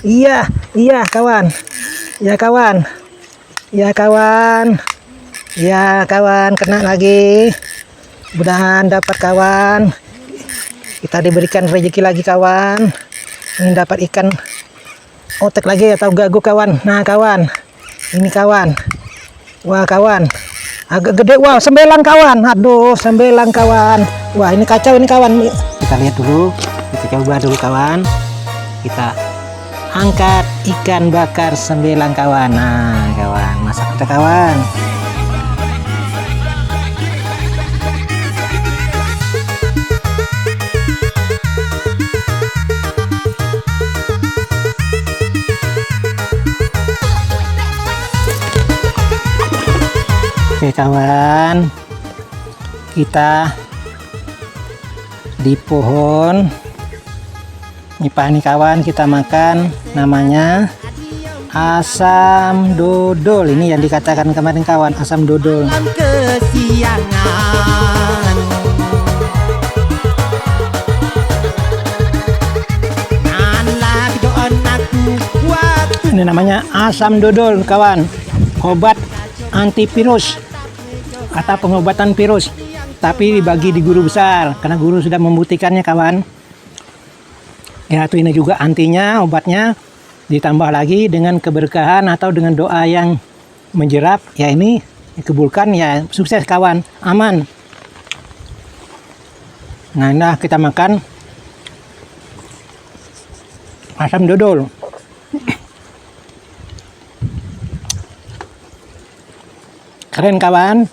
Iya, iya kawan. Ya kawan. Ya kawan. Ya kawan, kena lagi. Mudahan dapat kawan. Kita diberikan rezeki lagi kawan. Ini dapat ikan otek lagi atau gagu kawan. Nah kawan. Ini kawan. Wah kawan. Agak gede. Wah, sembelang kawan. Aduh, sembelang kawan. Wah, ini kacau ini kawan. Kita lihat dulu. Kita coba dulu kawan. Kita angkat ikan bakar sembelang kawan. Nah kawan, masak kita kawan. Oke kawan, kita di pohon nipah nih kawan, kita makan namanya asam dodol. Ini yang dikatakan kemarin kawan, asam dodol. Ini namanya asam dodol kawan, obat antivirus atau pengobatan virus, tapi dibagi di guru besar karena guru sudah membuktikannya kawan. Ya, itu ini juga antinya, obatnya ditambah lagi dengan keberkahan atau dengan doa yang menjerap. Ya ini dikabulkan, ya sukses kawan, aman. Nah, kita makan asam dodol. Keren kawan.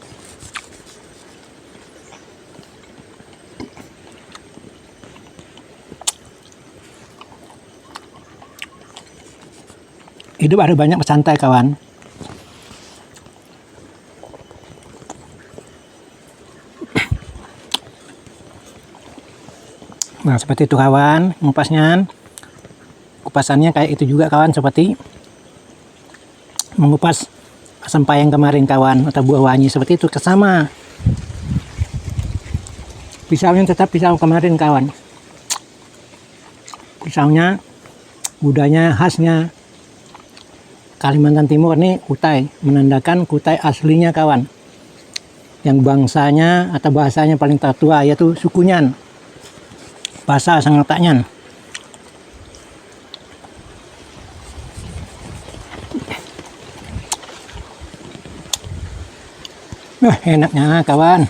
Hidup ada banyak bersantai kawan. Nah seperti itu kawan, ngupasnya. Kupasannya kayak itu juga kawan, seperti mengupas asam payang kemarin kawan, atau buah wangi, seperti itu sama. Pisaunya tetap pisau kemarin kawan. Pisaunya budaya khasnya Kalimantan Timur nih, kutai, menandakan kutai aslinya kawan, yang bangsanya atau bahasanya paling tertua yaitu sukunyan, bahasa Sangataknyan. Enaknya kawan.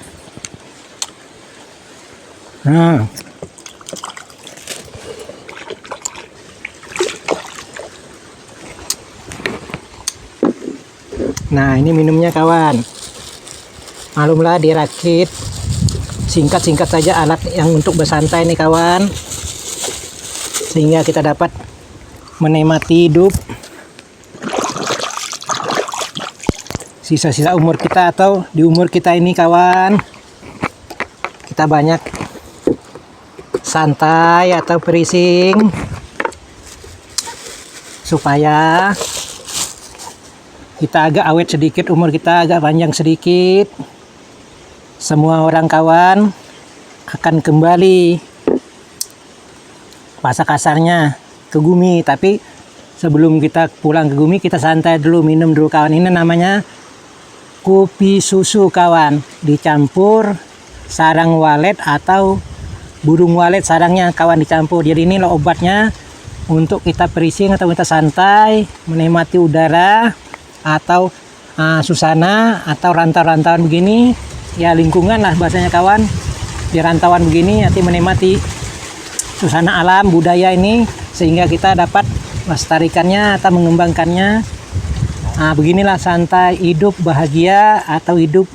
Nah ini minumnya kawan. Malumlah dirakit singkat-singkat saja alat yang untuk bersantai nih kawan, sehingga kita dapat menikmati hidup sisa-sisa umur kita, atau di umur kita ini kawan, kita banyak santai atau perising supaya kita agak awet sedikit, umur kita agak panjang sedikit. Semua orang kawan akan kembali, bahasa kasarnya, ke bumi. Tapi sebelum kita pulang ke bumi, kita santai dulu, minum dulu kawan. Ini namanya kopi susu kawan, dicampur sarang walet atau burung walet, sarangnya kawan dicampur. Jadi inilah obatnya untuk kita perising atau kita santai, menikmati udara atau susana atau rantau-rantauan begini, ya lingkungan lah bahasanya kawan, di rantauan begini nanti menikmati susana alam budaya ini, sehingga kita dapat melestarikannya atau mengembangkannya. Beginilah santai, hidup bahagia atau hidup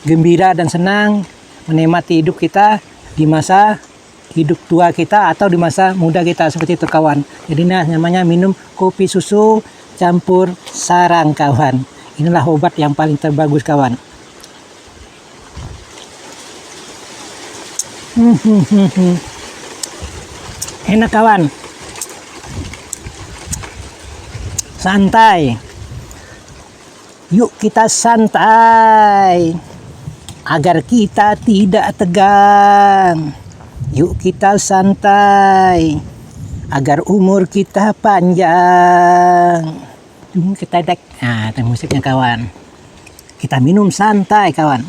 gembira dan senang, menikmati hidup kita di masa hidup tua kita atau di masa muda kita, seperti itu kawan. Jadi ini namanya minum kopi susu campur sarang kawan. Inilah obat yang paling terbagus kawan. Enak kawan. Santai. Yuk kita santai agar kita tidak tegang. Yuk kita santai agar umur kita panjang. Kita dek, nah itu musiknya kawan. Kita minum santai kawan.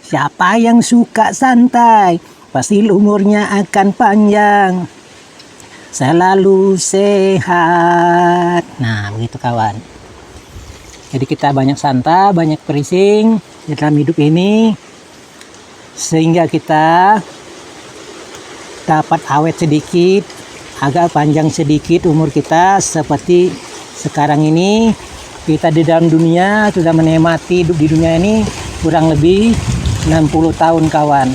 Siapa yang suka santai, pasti umurnya akan panjang, selalu sehat. Nah, begitu kawan. Jadi kita banyak santai, banyak perising di dalam hidup ini, sehingga kita dapat awet sedikit, agak panjang sedikit umur kita. Seperti sekarang ini, kita di dalam dunia sudah menikmati hidup di dunia ini kurang lebih 60 tahun kawan.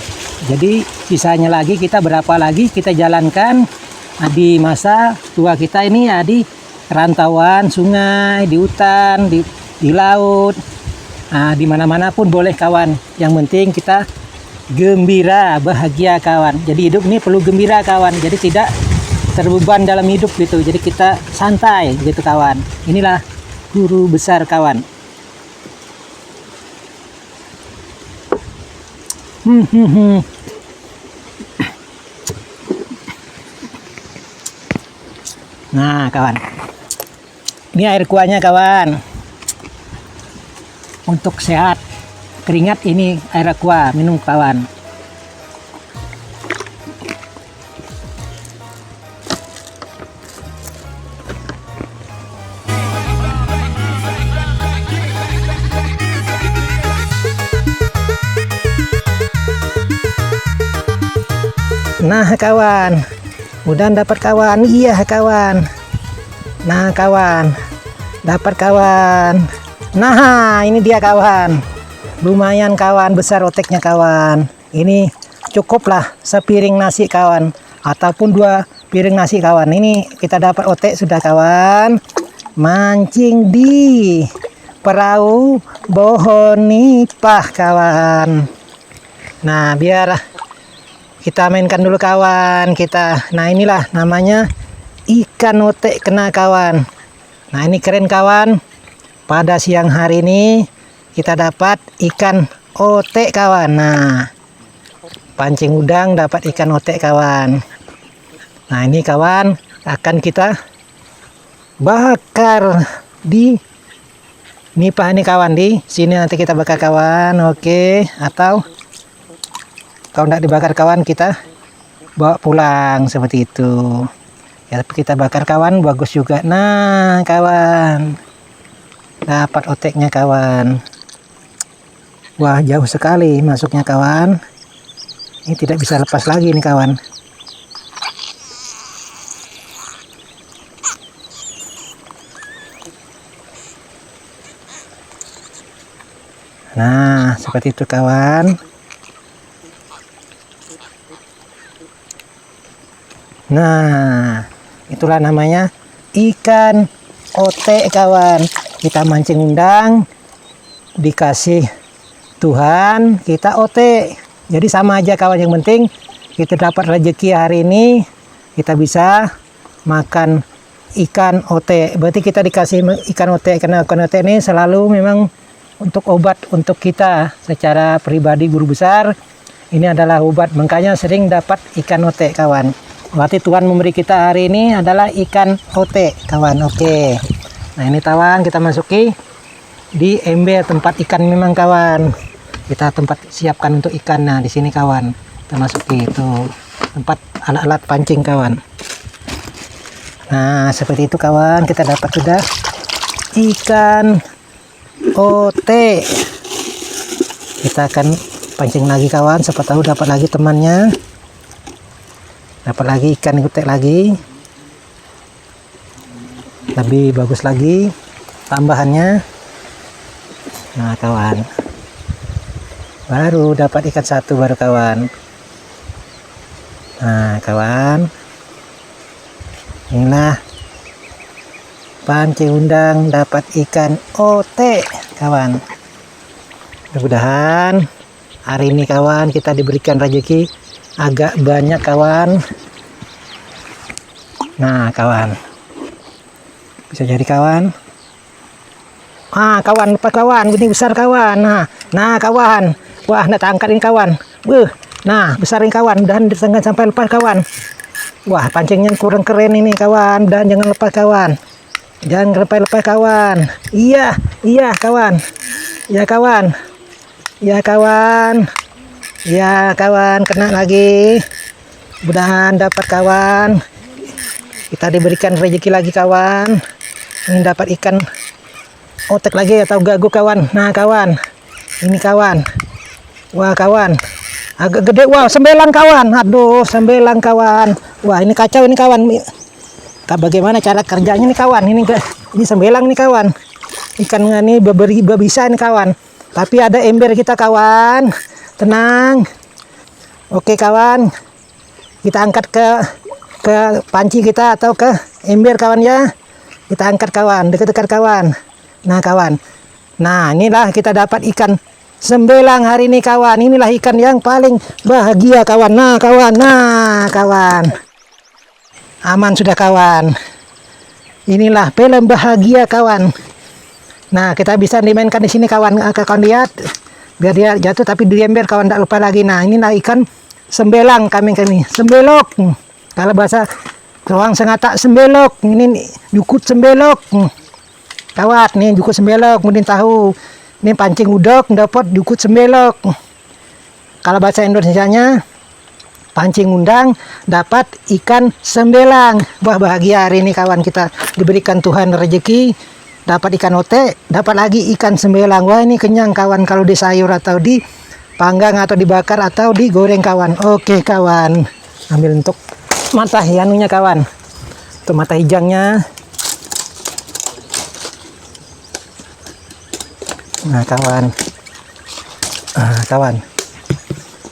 Jadi sisanya lagi kita berapa lagi kita jalankan di masa tua kita ini ya, di rantauan sungai, di hutan, di laut, di mana-mana pun boleh kawan. Yang penting kita gembira, bahagia kawan. Jadi hidup ini perlu gembira kawan. Jadi tidak terbeban dalam hidup gitu. Jadi kita santai gitu kawan. Inilah guru besar kawan. Nah kawan, ini air kuahnya kawan. Untuk sehat keringat, ini air kuah, minum kawan. Nah kawan, udah dapat kawan. Iya kawan. Nah kawan, dapat kawan. Nah ini dia kawan, lumayan kawan, besar oteknya kawan. Ini cukuplah sepiring nasi kawan, ataupun 2 piring nasi kawan. Ini kita dapat otek sudah kawan. Mancing di perahu Bohonipah kawan. Nah biar kita mainkan dulu kawan kita. Nah inilah namanya ikan otek kena kawan. Nah ini keren kawan. Pada siang hari ini kita dapat ikan otek kawan. Nah pancing udang dapat ikan otek kawan. Nah ini kawan akan kita bakar di nipah ini kawan. Di sini nanti kita bakar kawan. Oke, atau kalau tidak dibakar kawan kita bawa pulang seperti itu ya. Tapi kita bakar kawan bagus juga. Nah kawan, dapat oteknya kawan. Wah jauh sekali masuknya kawan. Ini tidak bisa lepas lagi nih kawan. Nah seperti itu kawan. Nah itulah namanya ikan otek kawan. Kita mancing udang, dikasih Tuhan kita otek. Jadi sama aja kawan, yang penting kita dapat rezeki hari ini, kita bisa makan ikan otek. Berarti kita dikasih ikan otek, karena ikan otek ini selalu memang untuk obat untuk kita secara pribadi. Guru besar ini adalah obat, makanya sering dapat ikan otek kawan. Berarti Tuhan memberi kita hari ini adalah ikan otek kawan. Oke. Nah ini kawan, kita masuki di ember tempat ikan memang kawan. Kita tempat siapkan untuk ikan. Nah di sini kawan, kita masuki itu tempat alat-alat pancing kawan. Nah seperti itu kawan, kita dapat sudah ikan otek. Kita akan pancing lagi kawan, siapa tahu dapat lagi temannya. Dapat lagi ikan otek lagi, lebih bagus lagi tambahannya. Nah kawan, baru dapat ikan satu baru kawan. Nah kawan, inilah pancing undang dapat ikan otek kawan. Mudah-mudahan hari ini kawan kita diberikan rezeki agak banyak kawan. Nah kawan, bisa jadi kawan. Kawan, lepas kawan, ini besar kawan. Nah kawan, Wah, nak angkat ini kawan. Nah, besar ini kawan. Dan jangan sampai lepas kawan. Wah, pancingnya kurang keren ini kawan. Dan jangan lepas kawan. Jangan lepas kawan. Iya kawan. Ya kawan. Ya kawan. Ya kawan, kena lagi. Mudah-mudahan dapat kawan. Kita diberikan rezeki lagi kawan. Ini dapat ikan otek lagi atau gagu kawan. Nah kawan. Ini kawan. Wah kawan. Agak gede. Wow, sembelang kawan. Aduh, sembelang kawan. Wah, ini kacau ini kawan. Bagaimana cara kerjanya nih kawan? Ini sembelang nih kawan. Ikan ini bisa ini kawan. Tapi ada ember kita kawan. Tenang. Oke kawan. Kita angkat ke panci kita atau ke ember kawan ya. Kita angkat kawan, dekat-dekat kawan. Nah kawan. Nah, inilah kita dapat ikan sembelang hari ini kawan. Inilah ikan yang paling bahagia kawan. Nah kawan. Nah kawan. Aman sudah kawan. Inilah film bahagia kawan. Nah, kita bisa dimainkan di sini kawan. Kawan lihat. Biar dia jatuh tapi di ember kawan, tidak lupa lagi. Nah, inilah ikan sembelang kami. Sembelok. Kalau bahasa orang Sengatak sembelok. Ini jukut sembelok. Kawat nih jukut sembelok, mungkin tahu. Ini pancing udok dapat jukut sembelok. Kalau bahasa Indonesianya pancing undang dapat ikan sembelang. Wah, bahagia hari ini kawan, kita diberikan Tuhan rezeki, dapat ikan otek, dapat lagi ikan sembelang. Wah, ini kenyang kawan kalau di sayur atau di panggang atau dibakar atau digoreng kawan. Oke kawan, ambil untuk mata hianunya kawan, untuk mata hijangnya. Nah kawan, kawan,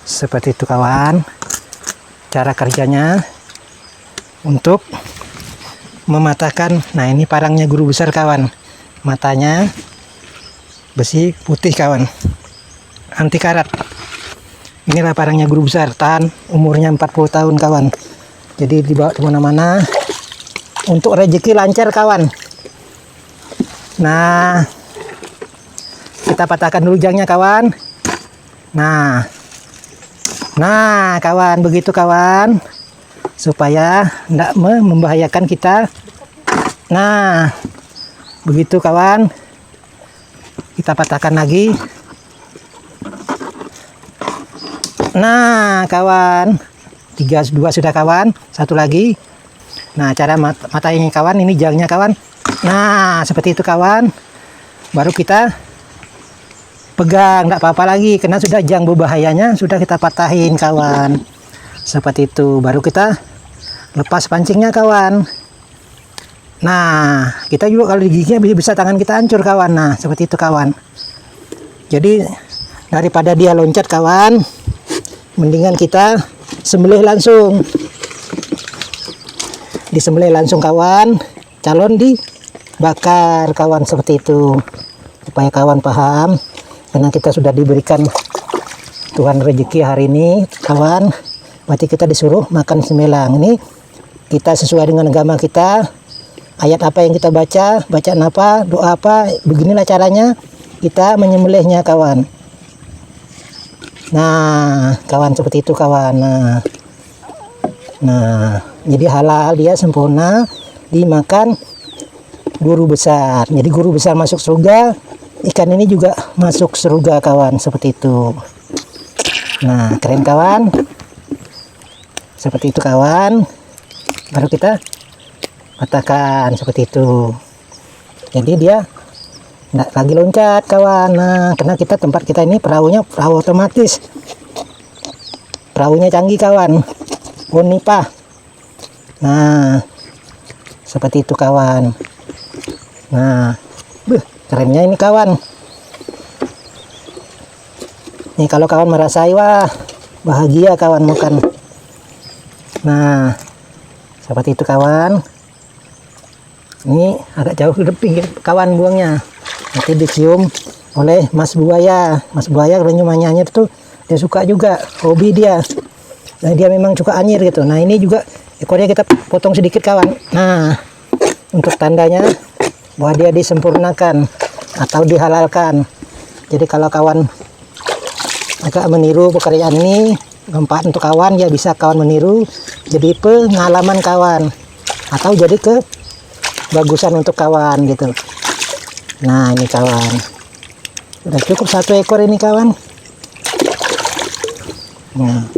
seperti itu kawan cara kerjanya untuk mematahkan. Nah, ini parangnya guru besar kawan, matanya besi putih kawan, anti karat. Inilah parangnya guru besar, tahan umurnya 40 tahun kawan, jadi dibawa kemana-mana untuk rezeki lancar kawan. Nah, kita patahkan dulu jangnya kawan. Nah kawan, begitu kawan, supaya tidak membahayakan kita. Nah, begitu kawan, kita patahkan lagi. Nah kawan, 2 sudah kawan, satu lagi. Nah, cara mata ini kawan, ini jangnya kawan. Nah, seperti itu kawan, baru kita pegang, tidak apa-apa lagi karena sudah jang berbahayanya sudah kita patahin kawan. Seperti itu, baru kita lepas pancingnya kawan. Nah, kita juga kalau digigitnya bisa tangan kita hancur kawan. Nah, seperti itu kawan. Jadi daripada dia loncat kawan, mendingan kita sembelih langsung. Disembelih langsung kawan, calon dibakar kawan, seperti itu. Supaya kawan paham, karena kita sudah diberikan Tuhan rezeki hari ini kawan, berarti kita disuruh makan sembelang. Ini kita sesuai dengan agama kita, ayat apa yang kita baca, bacaan apa, doa apa, beginilah caranya kita menyembelihnya kawan. Nah kawan, seperti itu kawan. Nah jadi halal, dia sempurna dimakan guru besar. Jadi guru besar masuk surga, ikan ini juga masuk surga kawan, seperti itu. Nah, keren kawan, seperti itu kawan. Baru kita patahkan seperti itu. Jadi dia tidak lagi loncat kawan. Nah, karena kita tempat kita ini perahu otomatis, perahunya canggih kawan, Bonipa. Nah, seperti itu kawan. Nah, kerennya ini kawan. Nih kalau kawan merasai, wah bahagia kawan makan. Nah, seperti itu kawan. Ini agak jauh ke pinggir kawan buangnya. Nanti dicium oleh Mas Buaya. Mas Buaya kalau nyium anyir tuh dia suka juga, hobi dia. Nah, dia memang suka anyir gitu. Nah, ini juga ekornya kita potong sedikit kawan. Nah, untuk tandanya bahwa dia disempurnakan atau dihalalkan. Jadi kalau kawan agak meniru pekerjaan ini, manfaat untuk kawan ya, bisa kawan meniru jadi pengalaman kawan atau jadi kebagusan untuk kawan gitu. Nah ini kawan, udah cukup 1 ekor ini kawan. Nah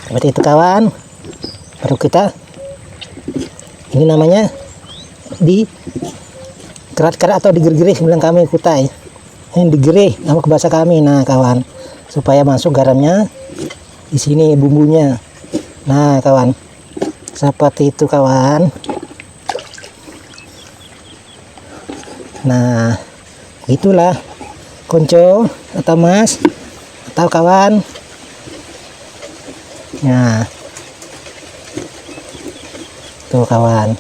seperti itu kawan. Baru kita, ini namanya di kerat-kerat atau digerih bilang kami kutai. Ini digerih nama bahasa kami. Nah kawan, supaya masuk garamnya di sini bumbunya. Nah kawan, seperti itu kawan. Nah itulah konco atau mas atau kawan. Nah tuh kawan,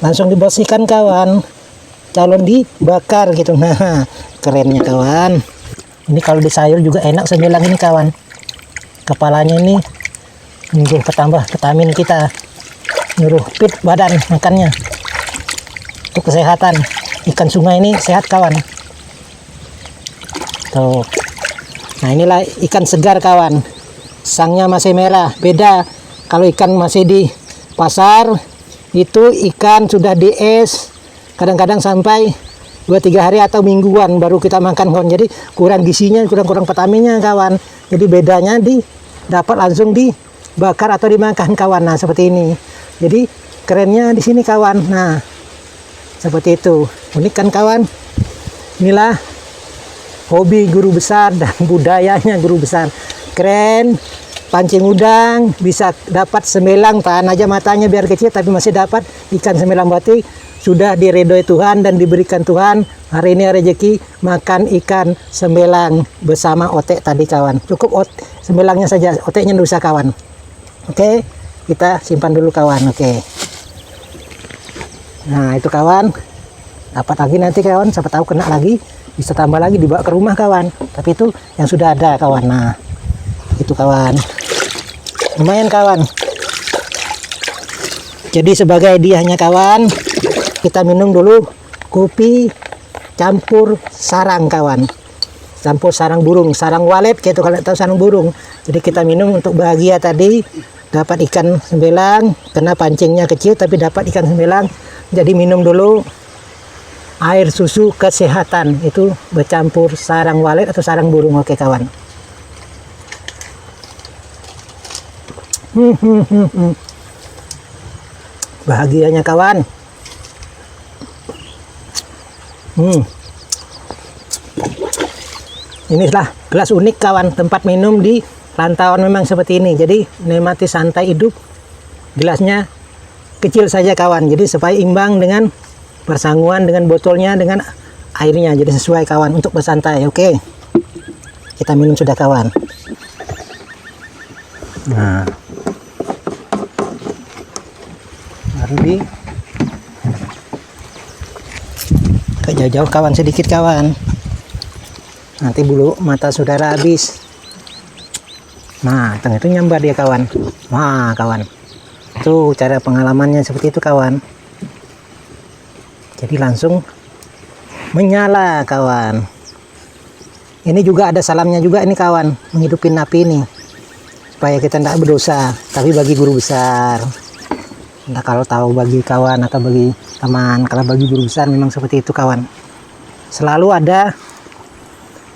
langsung dibersihkan kawan, calon dibakar gitu. Nah kerennya kawan, ini kalau di sayur juga enak sembilang ini kawan. Kepalanya ini nyuruh ketambah vitamin kita, nyuruh fit badan makannya untuk kesehatan. Ikan sungai ini sehat kawan tuh. Nah inilah ikan segar kawan, sangnya masih merah. Beda kalau ikan masih di pasar, itu ikan sudah dies, kadang-kadang sampai 2-3 hari atau mingguan baru kita makan kawan. Jadi kurang gizinya, kurang vitaminnya kawan. Jadi bedanya dapat langsung dibakar atau dimakan kawan. Nah seperti ini. Jadi kerennya di sini kawan. Nah seperti itu, unik kan kawan. Inilah hobi guru besar dan budayanya guru besar. Keren, pancing udang bisa dapat sembelang, tahan aja matanya biar kecil tapi masih dapat ikan sembelang. Berarti sudah diridhoi Tuhan dan diberikan Tuhan hari ini rezeki makan ikan sembelang bersama otek tadi kawan. Cukup sembelangnya saja, oteknya tidak usah kawan. Oke, kita simpan dulu kawan. Oke, nah itu kawan, dapat lagi nanti kawan, siapa tahu kena lagi, bisa tambah lagi dibawa ke rumah kawan. Tapi itu yang sudah ada kawan. Nah itu kawan, lumayan kawan. Jadi sebagai hadiahnya kawan, kita minum dulu kopi campur sarang kawan, campur sarang burung, sarang walet gitu kalau tahu sarang burung. Jadi kita minum untuk bahagia tadi, dapat ikan sembelang, karena pancingnya kecil tapi dapat ikan sembelang. Jadi minum dulu air susu kesehatan itu bercampur sarang walet atau sarang burung. Oke kawan. Bahagianya kawan. Inilah gelas unik kawan, tempat minum di rantauan memang seperti ini. Jadi nikmati santai hidup, gelasnya kecil saja kawan. Jadi supaya imbang dengan bersangguan dengan botolnya dengan airnya. Jadi sesuai kawan untuk bersantai. Oke, kita minum sudah kawan. Nah baru di jauh-jauh kawan, sedikit kawan, nanti bulu mata saudara habis. Nah tengah itu nyambar dia kawan. Wah kawan, tuh cara pengalamannya seperti itu kawan. Jadi langsung menyala kawan. Ini juga ada salamnya juga ini kawan, menghidupin api ini supaya kita tidak berdosa. Tapi bagi guru besar, nah kalau tahu bagi kawan atau bagi teman, kalau bagi guru besar memang seperti itu kawan. Selalu ada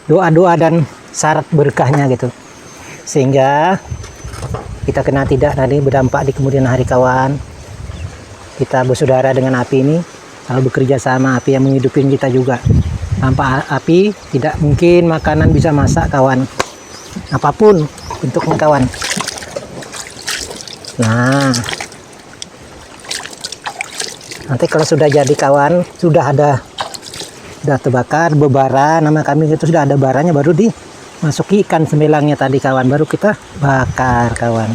doa-doa dan syarat berkahnya gitu, sehingga kita kena tidak nanti berdampak di kemudian hari kawan. Kita bersaudara dengan api ini, selalu bekerja sama api yang menghidupin kita juga. Tanpa api tidak mungkin makanan bisa masak kawan, apapun bentuknya kawan. Nah nanti kalau sudah jadi kawan, sudah terbakar berbara, nama kami itu sudah ada baranya, baru dimasuki ikan sembelangnya tadi kawan, baru kita bakar kawan.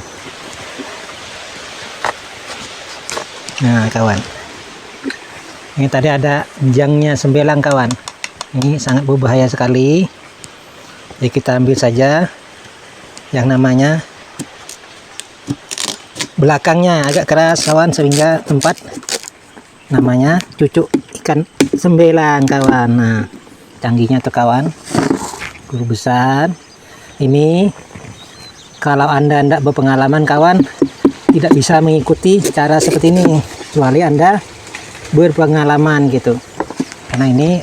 Nah kawan, ini tadi ada jangnya sembelang kawan, ini sangat berbahaya sekali. Jadi kita ambil saja yang namanya belakangnya agak keras kawan, sehingga tempat namanya cucuk ikan sembelang kawan. Nah canggihnya tuh kawan, guru besar. Ini kalau Anda tidak berpengalaman kawan, tidak bisa mengikuti cara seperti ini, kecuali Anda berpengalaman gitu. Karena ini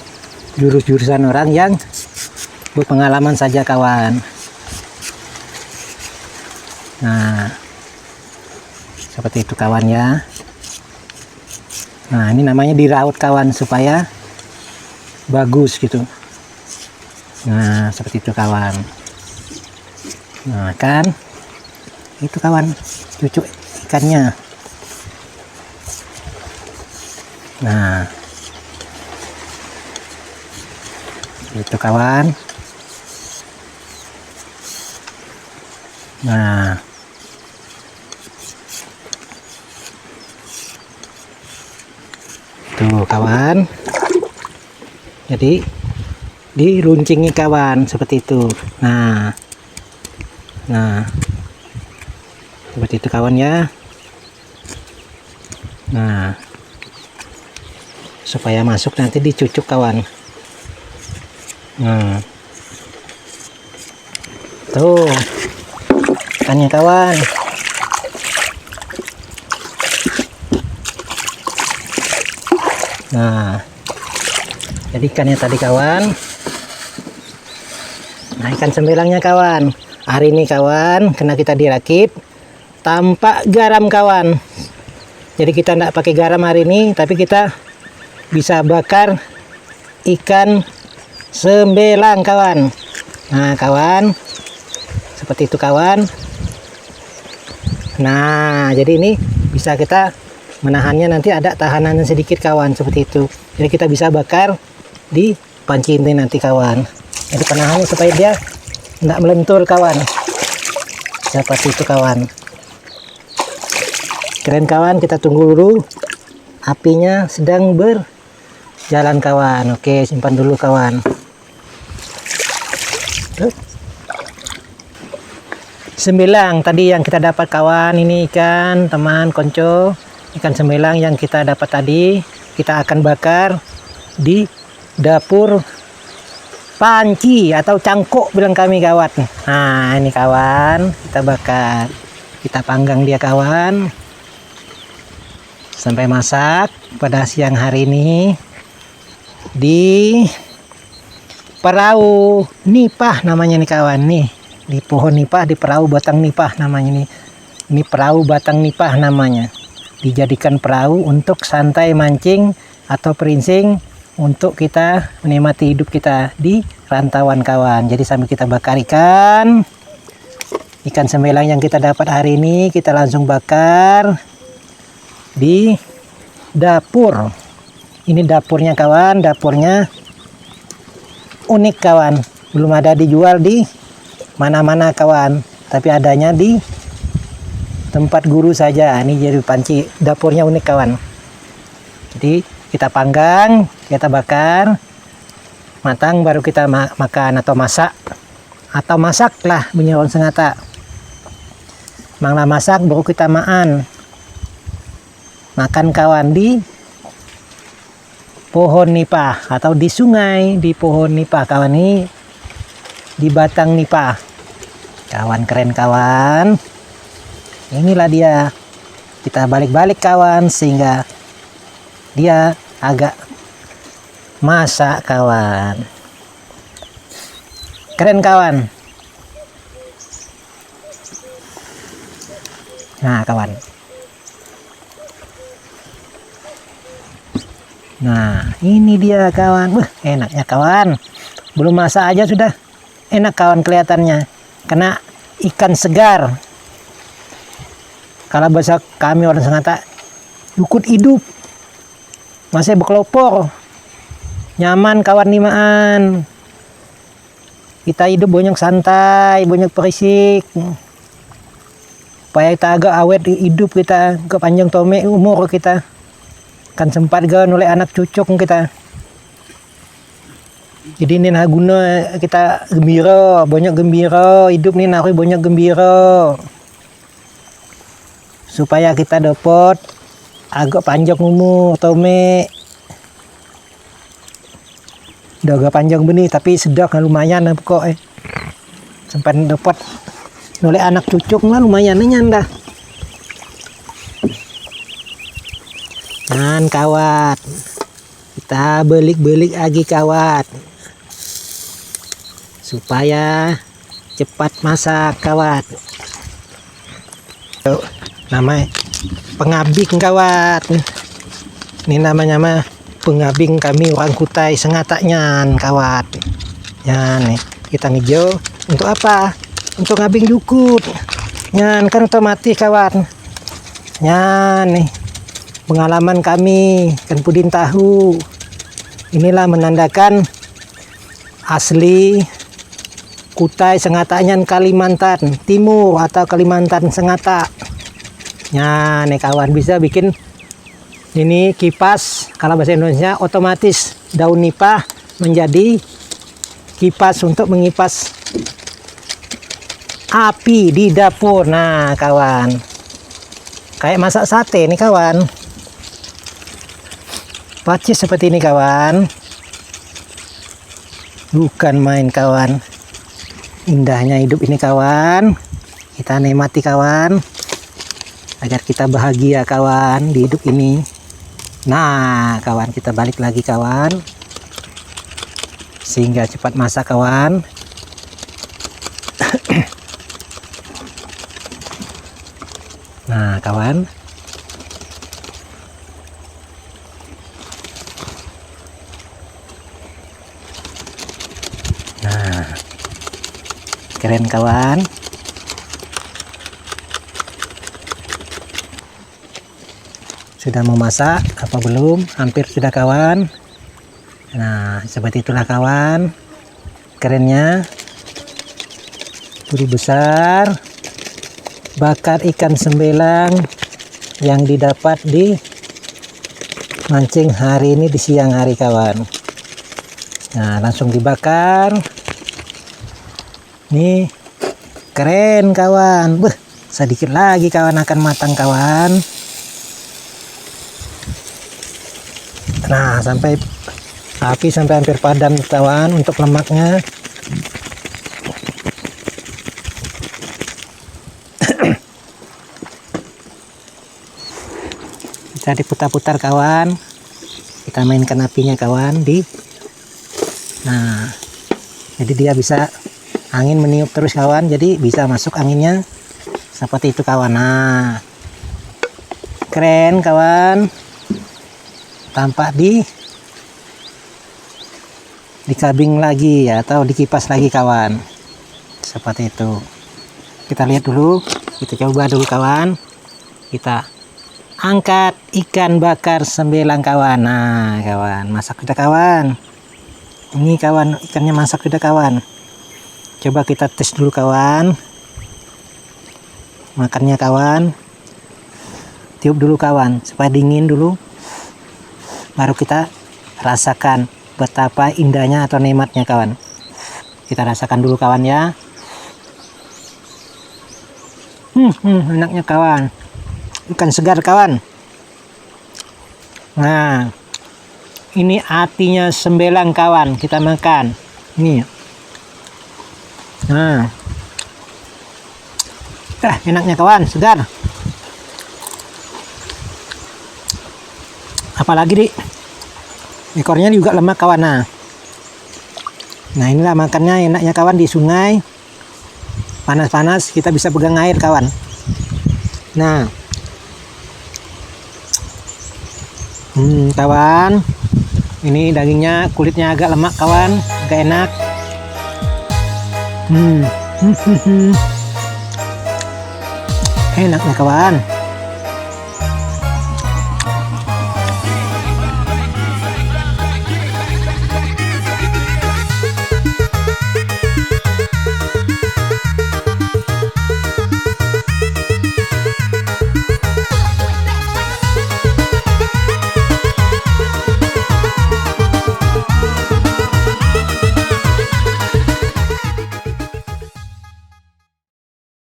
jurus-jurusan orang yang berpengalaman saja kawan. Nah, seperti itu kawan ya. Nah, ini namanya diraut kawan supaya bagus gitu. Nah, seperti itu kawan. Nah, kan itu kawan cucuk ikannya. Nah, itu kawan. Nah, tuh kawan, jadi diruncingi kawan seperti itu. Nah seperti itu kawan ya. Nah, supaya masuk nanti dicucuk kawan. Nah, tuh ikannya kawan. Nah, jadi ikannya tadi kawan. Nah, ikan sembilangnya kawan. Hari ini kawan, karena kita dirakit tanpa garam kawan. Jadi kita tidak pakai garam hari ini, tapi kita bisa bakar ikan sembelang kawan. Nah kawan, seperti itu kawan. Nah, jadi ini bisa kita menahannya, nanti ada tahanan sedikit kawan, seperti itu. Jadi kita bisa bakar di panci ini nanti kawan. Jadi penahannya supaya dia tidak melentur kawan, seperti itu kawan. Keren kawan, kita tunggu dulu apinya sedang berjalan kawan. Oke, simpan dulu kawan. Sembilang tadi yang kita dapat kawan, ini ikan teman konco, ikan sembilang yang kita dapat tadi, kita akan bakar di dapur panci atau cangkok bilang kami kawan. Nah, ini kawan, kita bakar, kita panggang dia kawan sampai masak pada siang hari ini di perahu nipah namanya nih kawan. Nih di pohon nipah, di perahu batang nipah namanya nih. Ini perahu batang nipah namanya, dijadikan perahu untuk santai mancing atau perincing, untuk kita menikmati hidup kita di rantauan kawan. Jadi sambil kita bakar ikan sembelang yang kita dapat hari ini, kita langsung bakar di dapur. Ini dapurnya kawan, dapurnya unik kawan, belum ada dijual di mana-mana kawan, tapi adanya di tempat guru saja. Ini jadi panci, dapurnya unik kawan. Jadi kita panggang, kita bakar matang, baru kita makan atau masak, atau masak lah punya orang Sengata. Manglah masak baru kita makan kawan di pohon nipah atau di sungai, di pohon nipah kawan, ini di batang nipah kawan. Keren kawan, inilah dia. Kita balik-balik kawan sehingga dia agak masak kawan. Keren kawan. Nah kawan, nah ini dia kawan. Enaknya kawan, belum masak aja sudah enak kawan kelihatannya, karena ikan segar. Kalau bahasa kami orang Sengata, lukut hidup, masih berkelopor, nyaman kawan nimaan. Kita hidup banyak santai, banyak perisik, supaya kita agak awet hidup kita, ke panjang tome umur kita, kan sempat gaun oleh anak cucuk kita. Jadi ini nah guna kita gembira, banyak gembira, hidup ini nah banyak gembira, supaya kita dapat agak panjang umur tome. Udah agak panjang benih tapi sedap nah, lumayan nah kok sampai dapat noleh anak cucuk lah lumayan dah. Dan kawat kita belik-belik lagi kawat supaya cepat masak kawat. Namanya pengabing kawat. Ini namanya mah pengabing kami orang Kutai sengatanya kawat. Ya nih kita ngejauh untuk apa? Untuk ngabing jukut. Nyan kan otomatis kawan. Nyan nih pengalaman kami kan pudin tahu. Inilah menandakan asli Kutai sengatanya Kalimantan Timur atau Kalimantan Sengata. Ya nih kawan bisa bikin ini kipas kalau bahasa Indonesia otomatis daun nipah menjadi kipas untuk mengipas api di dapur. Nah kawan kayak masak sate nih kawan, pacis seperti ini kawan, bukan main kawan. Indahnya hidup ini kawan, kita nikmati kawan agar kita bahagia kawan di hidup ini. Nah kawan kita balik lagi kawan sehingga cepat masak kawan. Nah kawan nah keren kawan. Sudah mau masak apa belum? Hampir sudah kawan. Nah seperti itulah kawan kerennya. Buru besar bakar ikan sembelang yang didapat di mancing hari ini di siang hari kawan. Nah langsung dibakar. Nih keren kawan. Beuh, sedikit lagi kawan akan matang kawan. Nah sampai api sampai hampir padam kawan untuk lemaknya. Kita diputar-putar kawan, kita mainkan apinya kawan di. Nah jadi dia bisa angin meniup terus kawan, jadi bisa masuk anginnya seperti itu kawan. Nah keren kawan, tampak dikabing lagi ya, atau dikipas lagi kawan seperti itu. Kita lihat dulu, kita coba dulu kawan, kita angkat ikan bakar sembelang kawan. Nah kawan masak sudah kawan, ini kawan ikannya masak sudah kawan. Coba kita tes dulu kawan makannya kawan, tiup dulu kawan supaya dingin dulu, baru kita rasakan betapa indahnya atau nikmatnya kawan. Kita rasakan dulu kawan ya. Enaknya kawan, ikan segar kawan. Nah ini hatinya sembelang kawan, kita makan nih. Nah enaknya kawan, segar. Apalagi di ekornya juga lemak kawan. Nah inilah makannya enaknya kawan di sungai panas-panas, kita bisa pegang air kawan. Nah kawan, ini dagingnya kulitnya agak lemak kawan, agak enak. Enaknya kawan.